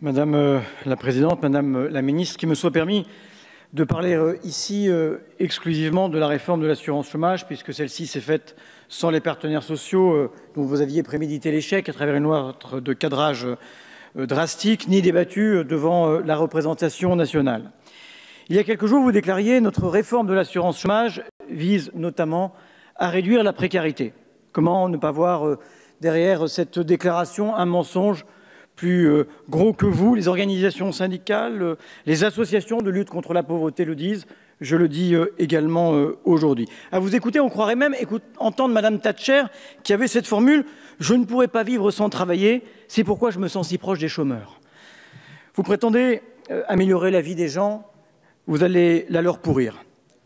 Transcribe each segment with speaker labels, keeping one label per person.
Speaker 1: Madame la Présidente, Madame la Ministre, qu'il me soit permis de parler ici exclusivement de la réforme de l'assurance chômage, puisque celle-ci s'est faite sans les partenaires sociaux dont vous aviez prémédité l'échec à travers une loi de cadrage drastique, ni débattue devant la représentation nationale. Il y a quelques jours, vous déclariez « Notre réforme de l'assurance chômage vise notamment à réduire la précarité ». Comment ne pas voir derrière cette déclaration un mensonge plus gros que vous? Les organisations syndicales, les associations de lutte contre la pauvreté le disent, je le dis également aujourd'hui. À vous écouter, on croirait même entendre Madame Thatcher qui avait cette formule « Je ne pourrais pas vivre sans travailler, c'est pourquoi je me sens si proche des chômeurs ». Vous prétendez améliorer la vie des gens, vous allez la leur pourrir.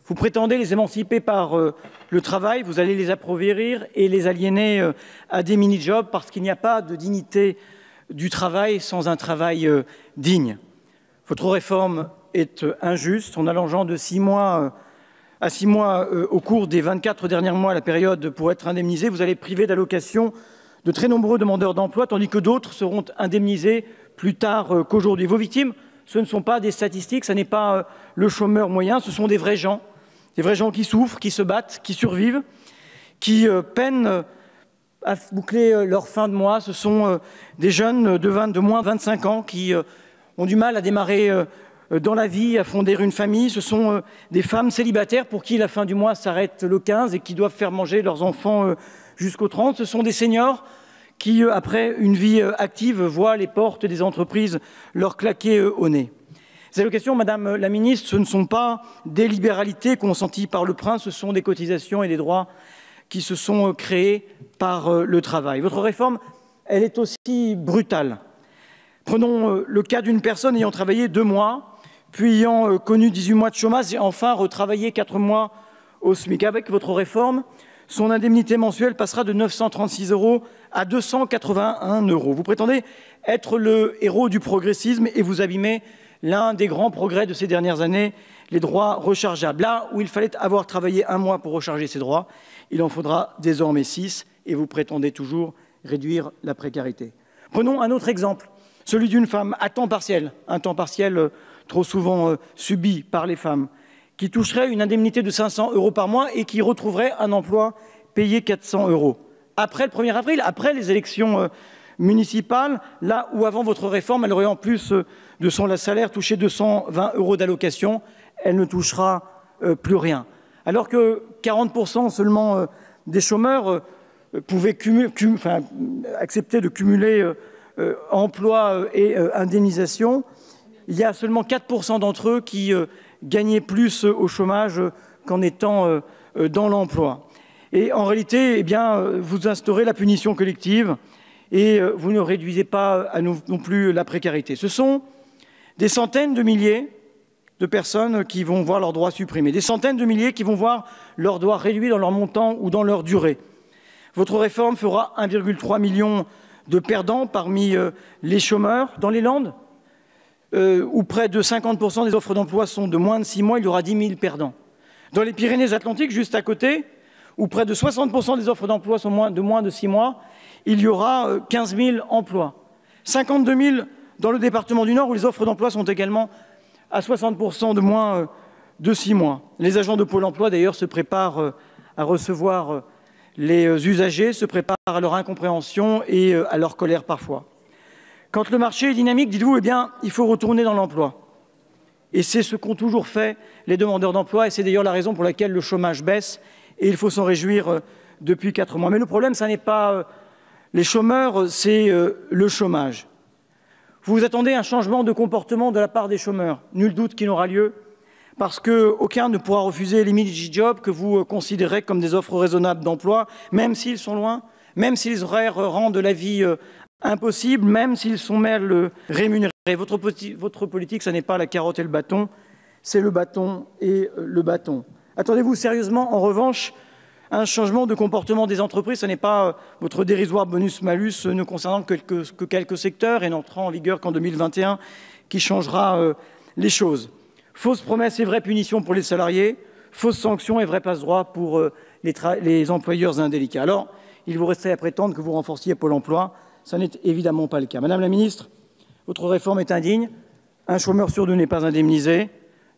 Speaker 1: Vous prétendez les émanciper par le travail, vous allez les appauvrir et les aliéner à des mini-jobs parce qu'il n'y a pas de dignité du travail sans un travail digne. Votre réforme est injuste en allongeant de 6 mois à 6 mois au cours des 24 derniers mois la période pour être indemnisé. Vous allez priver d'allocation de très nombreux demandeurs d'emploi, tandis que d'autres seront indemnisés plus tard qu'aujourd'hui. Vos victimes, ce ne sont pas des statistiques, ce n'est pas le chômeur moyen, ce sont des vrais gens qui souffrent, qui se battent, qui survivent, qui peinent à boucler leur fin de mois. Ce sont des jeunes de moins de 25 ans qui ont du mal à démarrer dans la vie, à fonder une famille. Ce sont des femmes célibataires pour qui la fin du mois s'arrête le 15 et qui doivent faire manger leurs enfants jusqu'au 30. Ce sont des seniors qui, après une vie active, voient les portes des entreprises leur claquer au nez. Ces allocations, Madame la Ministre, ce ne sont pas des libéralités consenties par le prince, ce sont des cotisations et des droits qui se sont créés par le travail. Votre réforme, elle est aussi brutale. Prenons le cas d'une personne ayant travaillé 2 mois, puis ayant connu 18 mois de chômage et enfin retravaillé 4 mois au SMIC. Avec votre réforme, son indemnité mensuelle passera de 936 € à 281 €. Vous prétendez être le héros du progressisme et vous abîmez l'un des grands progrès de ces dernières années, les droits rechargeables. Là où il fallait avoir travaillé 1 mois pour recharger ses droits, il en faudra désormais 6 et vous prétendez toujours réduire la précarité. Prenons un autre exemple, celui d'une femme à temps partiel, un temps partiel trop souvent subi par les femmes, qui toucherait une indemnité de 500 € par mois et qui retrouverait un emploi payé 400 €. Après le 1er avril, après les élections municipales, là où avant votre réforme, elle aurait en plus de son salaire touché 220 € d'allocation, elle ne touchera plus rien. Alors que 40% seulement des chômeurs pouvaient accepter de cumuler emploi et indemnisation, il y a seulement 4% d'entre eux qui gagnaient plus au chômage qu'en étant dans l'emploi. Et en réalité, eh bien, vous instaurez la punition collective et vous ne réduisez pas non plus la précarité. Ce sont des centaines de milliers de personnes qui vont voir leurs droits supprimés, des centaines de milliers qui vont voir leurs droits réduits dans leur montant ou dans leur durée. Votre réforme fera 1,3 million de perdants parmi les chômeurs. Dans les Landes, où près de 50% des offres d'emploi sont de moins de 6 mois, il y aura 10 000 perdants. Dans les Pyrénées-Atlantiques, juste à côté, où près de 60% des offres d'emploi sont de moins de 6 mois, il y aura 15 000 emplois. 52 000 dans le département du Nord, où les offres d'emploi sont également à 60% de moins de 6 mois. Les agents de Pôle emploi, d'ailleurs, se préparent à recevoir les usagers, se préparent à leur incompréhension et à leur colère parfois. Quand le marché est dynamique, dites-vous, eh bien, il faut retourner dans l'emploi. Et c'est ce qu'ont toujours fait les demandeurs d'emploi, et c'est d'ailleurs la raison pour laquelle le chômage baisse, et il faut s'en réjouir depuis 4 mois. Mais le problème, ce n'est pas les chômeurs, c'est le chômage. Vous attendez un changement de comportement de la part des chômeurs. Nul doute qu'il aura lieu, parce qu'aucun ne pourra refuser les mini-jobs que vous considérez comme des offres raisonnables d'emploi, même s'ils sont loin, même si les horaires rendent la vie impossible, même s'ils sont mal rémunérés. Votre politique, ce n'est pas la carotte et le bâton, c'est le bâton et le bâton. Attendez-vous sérieusement, en revanche, un changement de comportement des entreprises. Ce n'est pas votre dérisoire bonus-malus ne concernant que quelques secteurs et n'entrant en vigueur qu'en 2021 qui changera les choses. Fausses promesses et vraies punitions pour les salariés, fausses sanctions et vrais passe-droits pour les employeurs indélicats. Alors, il vous resterait à prétendre que vous renforciez Pôle emploi. Ça n'est évidemment pas le cas. Madame la ministre, Votre réforme est indigne. Un chômeur sur deux n'est pas indemnisé.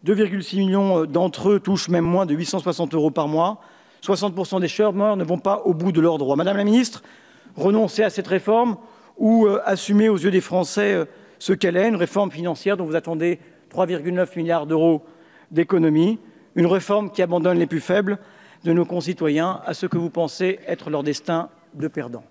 Speaker 1: 2,6 millions d'entre eux touchent même moins de 860 € par mois. 60% des chômeurs ne vont pas au bout de leurs droits. Madame la ministre, renoncez à cette réforme ou assumez aux yeux des Français ce qu'elle est, une réforme financière dont vous attendez 3,9 milliards d'euros d'économies, une réforme qui abandonne les plus faibles de nos concitoyens à ce que vous pensez être leur destin de perdants.